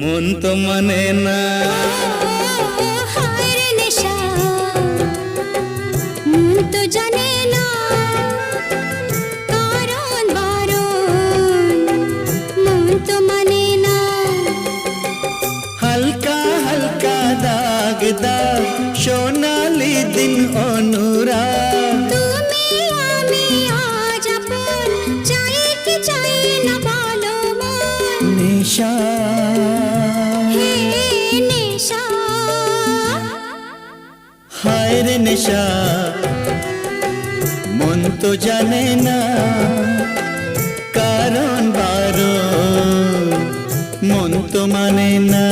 মন তো মানে না। হায় রে নেশা, মন তো জানে না কারণ বারণ, মন তো মানে না। হালকা হালকা দাগ দাগ সোনালি দিন অনুরাগ, তুমি আমি আজ আপন, চাই কি চাই না বলো মন। নেশা হে নেশা, হায় রে নেশা, মন তো জানে না কারণ বারণ, মন তো মানে না।